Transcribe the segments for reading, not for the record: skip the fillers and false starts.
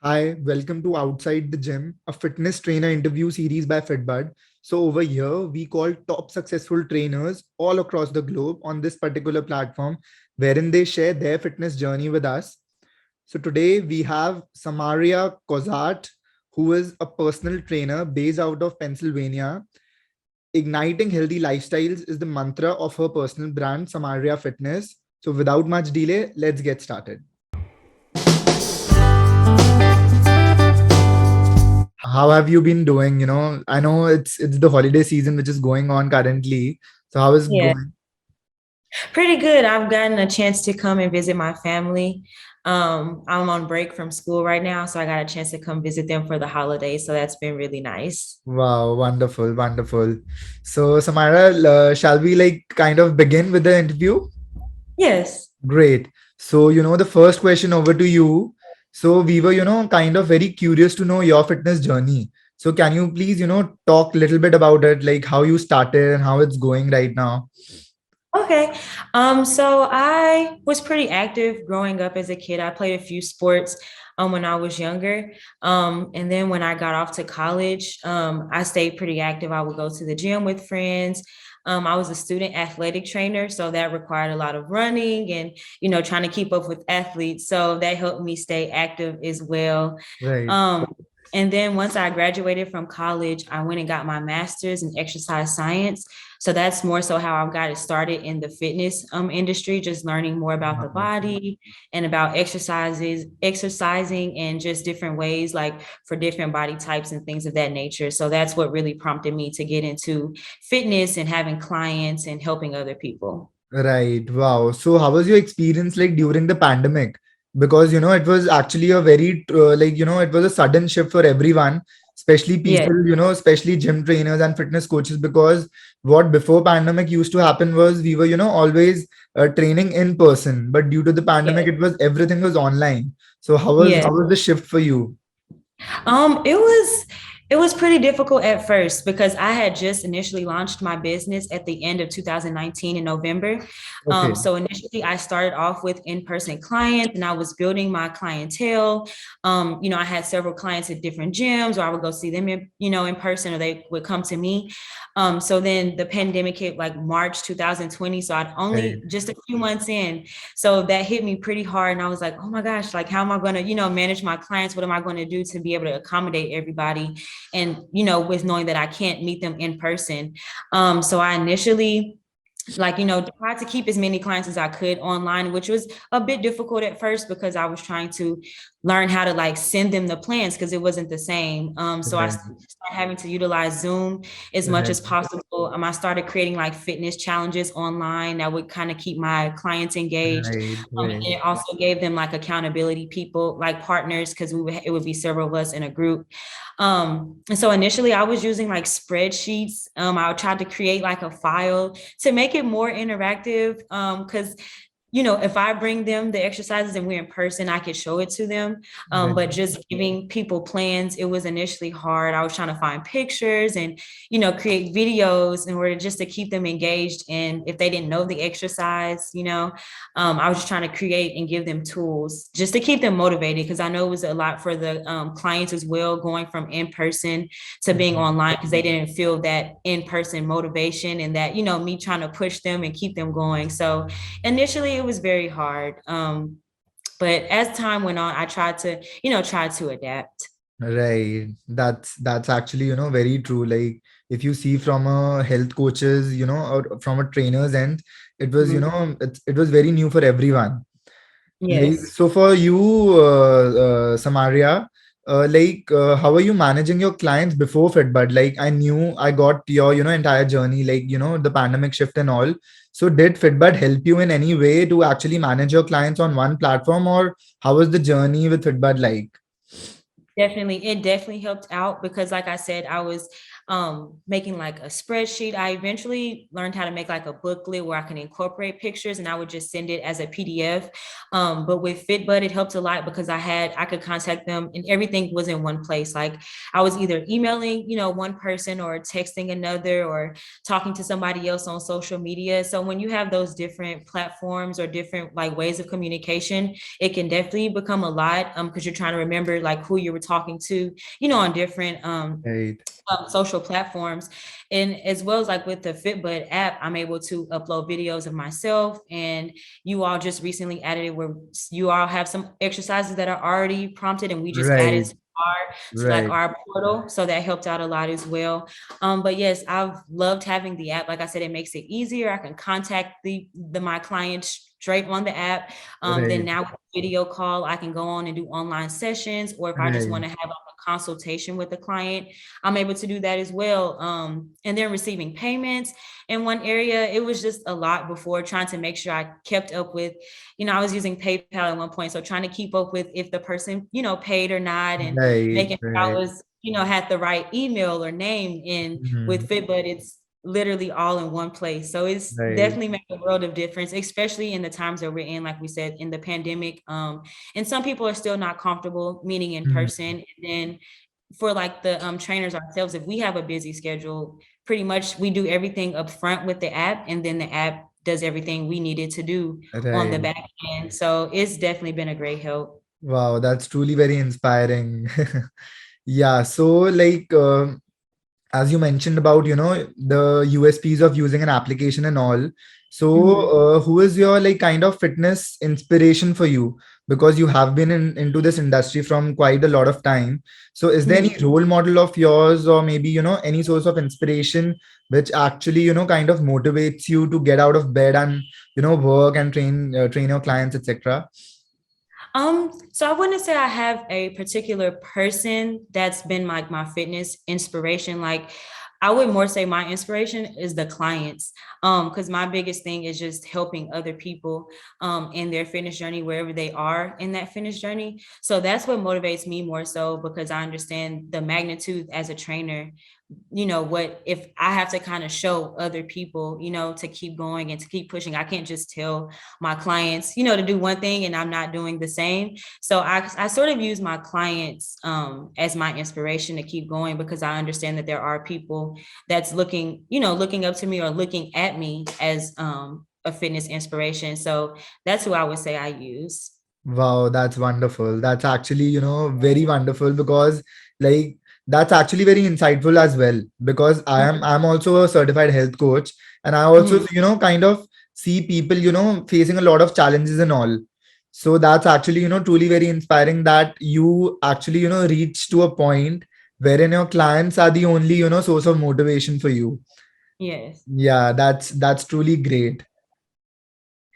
Hi, welcome to Outside the Gym, a fitness trainer interview series by FitBit. So, over here, we call top successful trainers all across the globe on this particular platform, wherein they share their fitness journey with us. So, today we have Samaria Cozart, who is a personal trainer based out of Pennsylvania. Igniting healthy lifestyles is the mantra of her personal brand, Samaria Fitness. So, without much delay, let's get started. How have you been doing? I know it's the holiday season which is going on currently. So how is it Yeah, going? pretty good. I've gotten a chance to come and visit my family. I'm on break from school right now, so I got a chance to come visit them for the holidays. So that's been really nice. Wow, wonderful, wonderful. So Samara, shall we like kind of begin with the interview? Yes. Great. So the first question over to you. So we were kind of very curious to know your fitness journey. So can you please talk a little bit about it, like how you started and how it's going right now? Okay. So I was pretty active growing up as a kid. I played a few sports when I was younger. And then when I got off to college, I stayed pretty active. I would go to the gym with friends. I was a student athletic trainer, so that required a lot of running and trying to keep up with athletes. So that helped me stay active as well. Right. Um, and then once I graduated from college, I went and got my master's in exercise science. So that's more so how I've got it started in the fitness industry, just learning more about the Wow. body and about exercising and just different ways, like for different body types and things of that nature. So that's what really prompted me to get into fitness and having clients and helping other people. Right. Wow. So how was your experience like during the pandemic? Because it was actually a very like it was a sudden shift for everyone, especially Yeah, people, especially gym trainers and fitness coaches. Because what before pandemic used to happen was we were always training in person, but due to the pandemic, yeah, everything was online. So yeah. how was the shift for you? It was pretty difficult at first because I had just initially launched my business at the end of 2019 in November. Okay. So initially I started off with in-person clients and I was building my clientele. I had several clients at different gyms, or I would go see them in person, or they would come to me. So then the pandemic hit like March 2020. So I'd Right. only just a few months in. So that hit me pretty hard. And I was like, oh my gosh, like how am I going to, manage my clients? What am I going to do to be able to accommodate everybody? And, with knowing that I can't meet them in person. So I initially tried to keep as many clients as I could online, which was a bit difficult at first because I was trying to learn how to like send them the plans because it wasn't the same. So I Right. started having to utilize Zoom as much Right. as possible. I started creating like fitness challenges online that would kind of keep my clients engaged. Right. And Right. it also gave them like accountability people, like partners, because it would be several of us in a group. And so initially I was using like spreadsheets. I tried to create like a file to make it more interactive. Because if I bring them the exercises and we're in person, I could show it to them. But Right. just giving people plans, it was initially hard. I was trying to find pictures and, create videos in order just to keep them engaged. And if they didn't know the exercise, I was just trying to create and give them tools just to keep them motivated because I know it was a lot for the clients as well, going from in person to being Right. online because they didn't feel that in person motivation and that, me trying to push them and keep them going. So initially it was very hard. But as time went on, I tried to adapt. Right. That's actually, very true. Like if you see from a health coaches, or from a trainer's end, it was, Mhm. it was very new for everyone. Like Yes. so for you, Samaria, how are you managing your clients before FitBud? Like I knew I got your, entire journey, like, the pandemic shift and all. So did FitBud help you in any way to actually manage your clients on one platform, or how was the journey with FitBud like? Definitely. It definitely helped out because like I said, making like a spreadsheet. I eventually learned how to make like a booklet where I can incorporate pictures and I would just send it as a PDF. But with FitBud, it helped a lot because I could contact them and everything was in one place. Like I was either emailing, one person or texting another or talking to somebody else on social media. So when you have those different platforms or different like ways of communication, it can definitely become a lot because you're trying to remember like who you were talking to, on different Right. social platforms. And as well as like with the FitBud app, I'm able to upload videos of myself. And you all just recently added it where you all have some exercises that are already prompted, and we just added Right. to like Right. our portal. So that helped out a lot as well. But yes, I've loved having the app. Like I said, it makes it easier. I can contact the my clients straight on the app. Then Right. now with video call, I can go on and do online sessions, or if I just want Right. to have a consultation with the client, I'm able to do that as well. And then receiving payments in one area, it was just a lot before, trying to make sure I kept up with, I was using PayPal at one point. So trying to keep up with if the person, paid or not, and Right. making sure I Right. was, had the right email or name. And Mhm. with Fitbit, it's literally all in one place. So it's Right. definitely made a world of difference, especially in the times that we're in, like we said, in the pandemic. And some people are still not comfortable meeting in Mhm. person. And then for like the trainers ourselves, if we have a busy schedule, pretty much we do everything up front with the app, and then the app does everything we needed to do on the Right. back end. So it's definitely been a great help. Wow, that's truly very inspiring. Yeah, so like as you mentioned about the USPs of using an application and all. So Mhm. who is your like kind of fitness inspiration for you? Because you have been into this industry from quite a lot of time. So is there any Mhm. role model of yours, or maybe any source of inspiration which actually kind of motivates you to get out of bed and work and train your clients, etc.? So I wouldn't say I have a particular person that's been like my fitness inspiration. Like I would more say my inspiration is the clients. Because my biggest thing is just helping other people in their fitness journey, wherever they are in that fitness journey. So that's what motivates me more so, because I understand the magnitude as a trainer. What if I have to kind of show other people, to keep going and to keep pushing. I can't just tell my clients, to do one thing and I'm not doing the same. So I sort of use my clients as my inspiration to keep going, because I understand that there are people that's looking up to me or looking at me as a fitness inspiration. So that's who I would say I use. Wow, that's wonderful. That's actually, very wonderful because like that's actually very insightful as well, because I'm also a certified health coach, and I also, Mhm. kind of see people, facing a lot of challenges and all. So that's actually, truly very inspiring that you actually, reach to a point wherein your clients are the only, source of motivation for you. Yes. Yeah, that's truly great.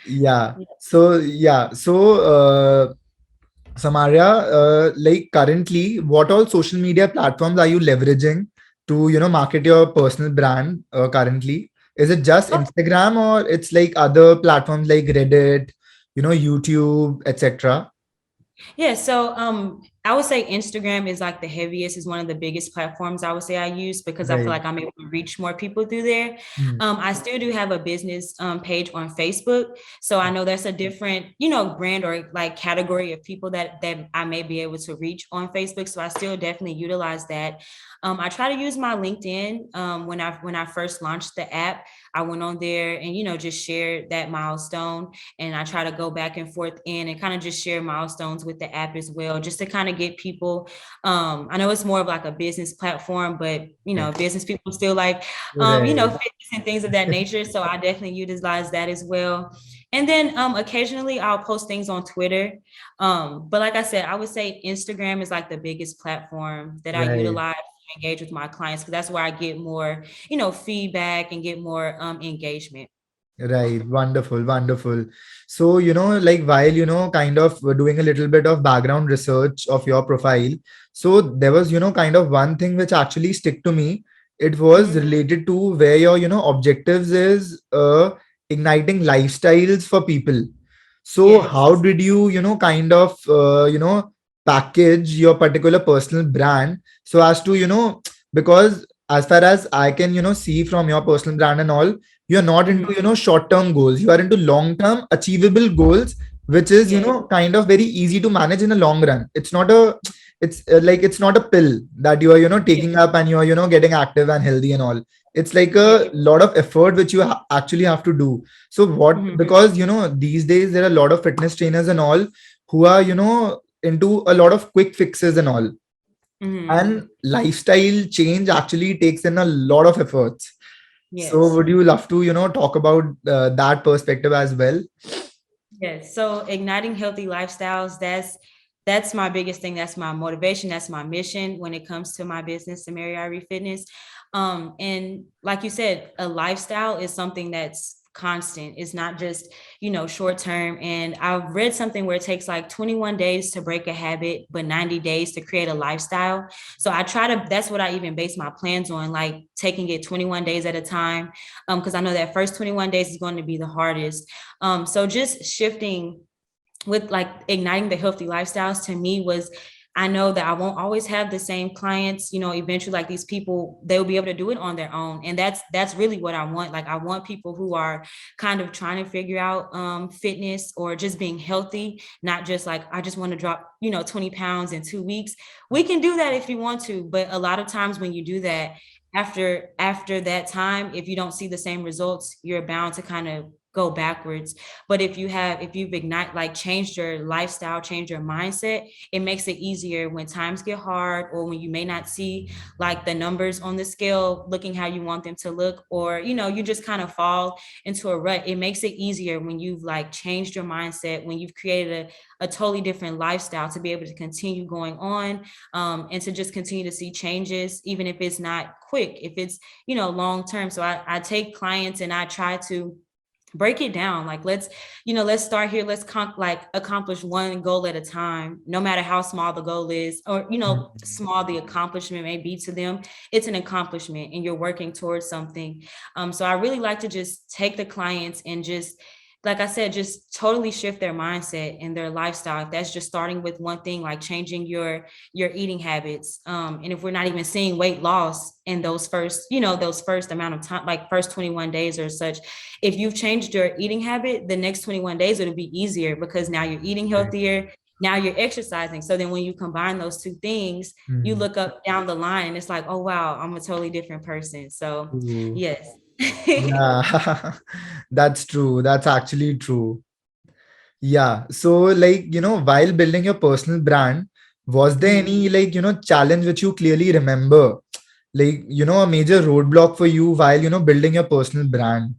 Yeah. So Samaria, like currently, what all social media platforms are you leveraging to, market your personal brand currently? Is it just Instagram, or it's like other platforms like Reddit, YouTube, etc.? Yeah, so I would say Instagram is like the heaviest, is one of the biggest platforms I would say I use, because I feel Right. like I'm able to reach more people through there. Hmm. I still do have a business page on Facebook. So I know that's a different, brand or like category of people that I may be able to reach on Facebook. So I still definitely utilize that. I try to use my LinkedIn when I first launched the app. I went on there and just shared that milestone, and I try to go back and forth in and kind of just share milestones with the app as well, just to kind of get people. I know it's more of like a business platform, but Right. business people still like Right. fitness and things of that nature. So I definitely utilize that as well. And then occasionally I'll post things on Twitter. But like I said, I would say Instagram is like the biggest platform that I Right. utilize to engage with my clients, because that's where I get more, feedback and get more engagement. Right. Wonderful. Wonderful. So, like while, kind of doing a little bit of background research of your profile, so there was, kind of one thing which actually stick to me. It was Mhm. related to where your, objectives is igniting lifestyles for people. So Yes. how did you, kind of, package your particular personal brand so as to, because as far as I can, see from your personal brand and all, you're not Mhm. into, short term goals. You are into long term achievable goals, which is, Yes. kind of very easy to manage in the long run. It's not a, it's like, it's not a pill that you are, Yes. taking up and you're, getting active and healthy and all. It's like Yes. a lot of effort which you actually have to do. So what, Mhm. because, these days there are a lot of fitness trainers and all who are, into a lot of quick fixes and all, Mhm. and lifestyle change actually takes in a lot of efforts. So Yes. would you love to talk about that perspective as well? Yes. So igniting healthy lifestyles, that's my biggest thing. That's my motivation. That's my mission when it comes to my business, Samaria Fitness. And like you said, a lifestyle is something that's constant. It's not just, short term. And I've read something where it takes like 21 days to break a habit, but 90 days to create a lifestyle. So I try to, that's what I even base my plans on, like taking it 21 days at a time. Because I know that first 21 days is going to be the hardest. So just shifting with like igniting the healthy lifestyles to me was, I know that I won't always have the same clients, eventually like these people, they'll be able to do it on their own. And that's really what I want. Like I want people who are kind of trying to figure out fitness or just being healthy, not just like, I just want to drop, 20 pounds in 2 weeks. We can do that if you want to, but a lot of times when you do that, after that time, if you don't see the same results, you're bound to kind of go backwards. But if you've ignite like changed your lifestyle, changed your mindset, it makes it easier when times get hard or when you may not see like the numbers on the scale looking how you want them to look, or you just kind of fall into a rut. It makes it easier when you've like changed your mindset, when you've created a totally different lifestyle, to be able to continue going on, and to just continue to see changes, even if it's not quick, if it's long term. So I take clients and I try to break it down, like let's start here, like accomplish one goal at a time, no matter how small the goal is, or small the accomplishment may be to them. It's an accomplishment and you're working towards something. So I really like to just take the clients and just, like I said, just totally shift their mindset and their lifestyle. If that's just starting with one thing, like changing your eating habits, and if we're not even seeing weight loss in those first amount of time, like first 21 days or such, if you've changed your eating habit, the next 21 days it'll be easier because now you're eating Right. healthier, now you're exercising. So then when you combine those two things, you Hmm. look up down the line and it's like, oh wow, I'm a totally different person. So True. yes. Yeah, that's true. That's actually true. Yeah. So, like, while building your personal brand, was there Mhm. any, like, challenge which you clearly remember? Like, a major roadblock for you while, building your personal brand?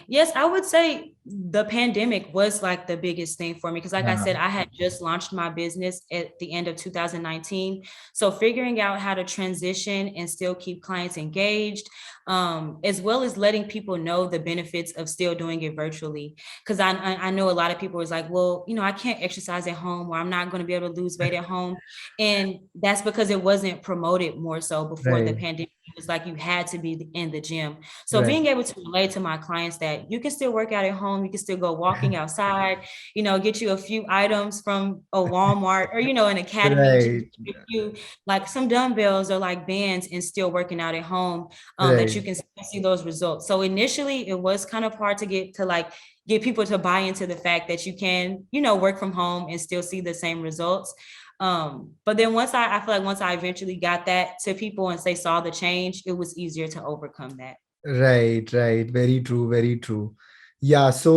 Yes, I would say the pandemic was like the biggest thing for me because, like I Yeah. said, I had just launched my business at the end of 2019. So figuring out how to transition and still keep clients engaged, as well as letting people know the benefits of still doing it virtually. Because I know a lot of people was like, well, I can't exercise at home, or I'm not going to be able to lose weight at home, and that's because it wasn't promoted more so before the Right. pandemic. It was like you had to be in the gym. So Right. being able to relate to my clients that you can still work out at home, you can still go walking outside, get you a few items from a Walmart or, an academy, to Right. get you a few, like some dumbbells or like bands, and still working out at home, that Right. you can still see those results. So initially it was kind of hard to get people to buy into the fact that you can, work from home and still see the same results. But then I feel like once I eventually got that to people and they saw the change, it was easier to overcome that. Right, right. Very true, very true. Yeah, so,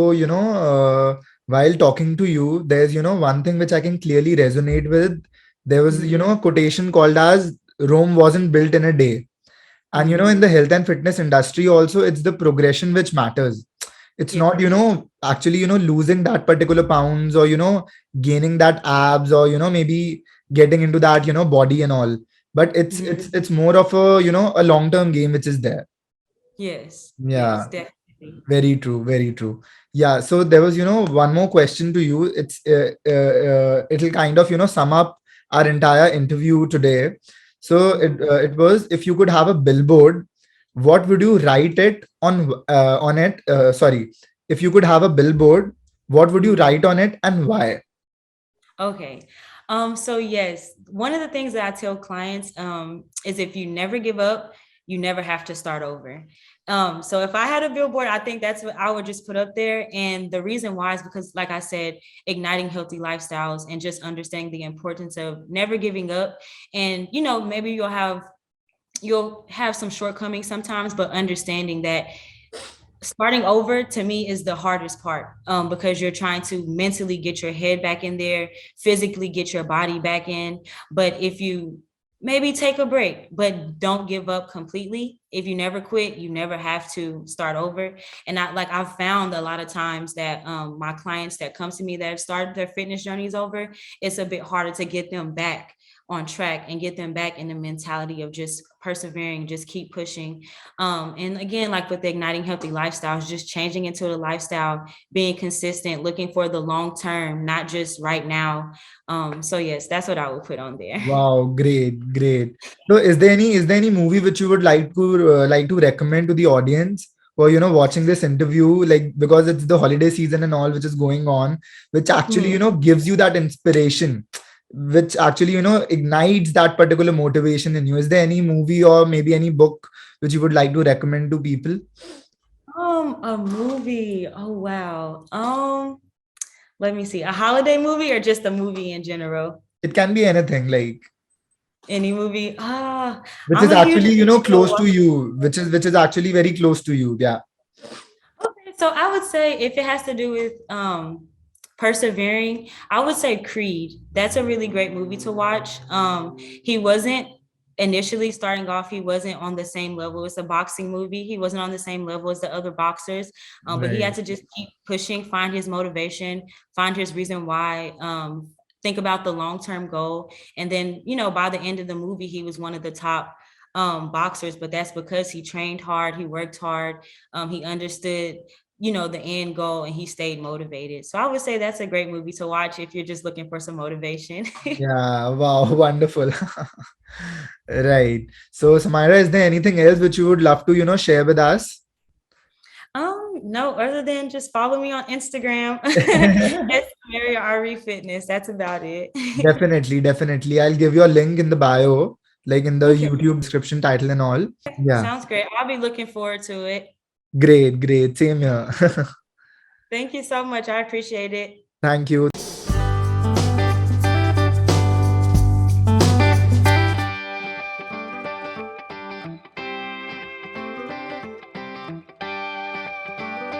while talking to you, there's, one thing which I can clearly resonate with. There was, Mhm. a quotation called as Rome wasn't built in a day. And, in Mhm. the health and fitness industry also, it's the progression which matters. It's not, Yes. actually, losing that particular pounds, or, gaining that abs, or, maybe getting into that, body and all. But Mhm. it's more of a, a long-term game which is there. Yes. Yes, Yeah. definitely. Very true, very true. Yeah, so there was, one more question to you. It'll kind of, sum up our entire interview today. So Mhm. it was, if you could have a billboard, what would you write it on it? Sorry, if you could have a billboard, what would you Mhm. write on it and why? Okay. So yes, one of the things that I tell clients is if you never give up, you never have to start over. So if I had a billboard, I think that's what I would just put up there. And the reason why is because, like I said, igniting healthy lifestyles and just understanding the importance of never giving up. And maybe you'll have some shortcomings sometimes, but understanding that starting over to me is the hardest part, because you're trying to mentally get your head back in there, physically get your body back in. But if you maybe take a break, but don't give up completely. If you never quit, you never have to start over. And I've found a lot of times that my clients that come to me that have started their fitness journeys over, it's a bit harder to get them back on track and get them back in the mentality of just persevering, just keep pushing. And again, like with the igniting healthy lifestyles, just changing into the lifestyle, being consistent, looking for the long term, not just right now. So yes, that's what I would put on there. Wow, great, great. So, is there any movie which you would like to recommend to the audience for watching this interview, like because it's the holiday season and all which is going on, which actually Mhm. gives you that inspiration, which actually ignites that particular motivation in you. Is there any movie or maybe any book which you would like to recommend to people? A movie. Oh wow. Let me see. A holiday movie or just a movie in general? It can be anything, like Any movie? which I'm is a huge actually close to individual. you, which is actually very close to you. Yeah. Okay, so I would say if it has to do with persevering, I would say Creed. That's a really great movie to watch. He wasn't initially starting off, he wasn't on the same level. It's a boxing movie. He wasn't on the same level as the other boxers, but he had Right. to just keep pushing, find his motivation, find his reason why. Think about the long-term goal. And then, by the end of the movie, he was one of the top boxers, but that's because he trained hard, he worked hard, he understood the end goal, and he stayed motivated. So I would say that's a great movie to watch if you're just looking for some motivation. Yeah, wow, wonderful. Right. So, Samira, is there anything else which you would love to, share with us? No, other than just follow me on Instagram. That's Samaria RE Fitness. That's about it. Definitely, definitely. I'll give you a link in the bio, like in the Okay, YouTube description title and all. Yeah. sounds great. I'll be looking forward to it. Great, great. Same here. Thank you so much. I appreciate it. Thank you.